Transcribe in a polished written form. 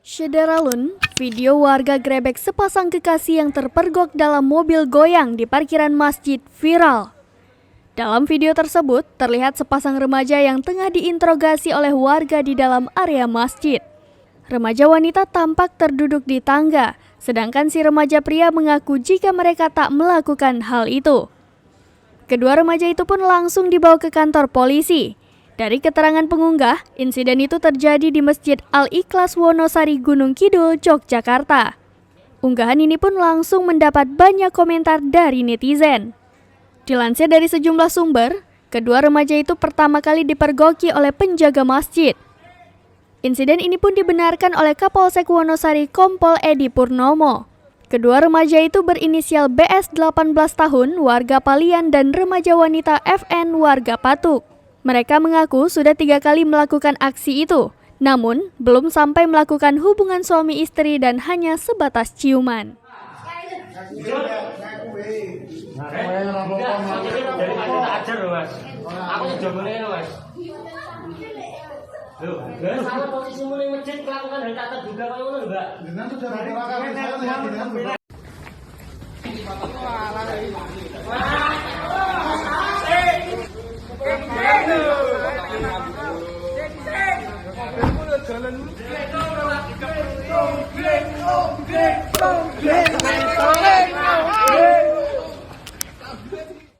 Syederalun, video warga grebek sepasang kekasih yang terpergok dalam mobil goyang di parkiran masjid viral. Dalam video tersebut, terlihat sepasang remaja yang tengah diinterogasi oleh warga di dalam area masjid. Remaja wanita tampak terduduk di tangga, sedangkan si remaja pria mengaku jika mereka tak melakukan hal itu. Kedua remaja itu pun langsung dibawa ke kantor polisi. Dari keterangan pengunggah, insiden itu terjadi di Masjid Al-Ikhlas Wonosari Gunung Kidul, Yogyakarta. Unggahan ini pun langsung mendapat banyak komentar dari netizen. Dilansir dari sejumlah sumber, kedua remaja itu pertama kali dipergoki oleh penjaga masjid. Insiden ini pun dibenarkan oleh Kapolsek Wonosari Kompol Edi Purnomo. Kedua remaja itu berinisial BS 18 tahun, warga Palian, dan remaja wanita FN, warga Patuk. Mereka mengaku sudah 3 kali melakukan aksi itu, namun belum sampai melakukan hubungan suami istri dan hanya sebatas ciuman. Jalan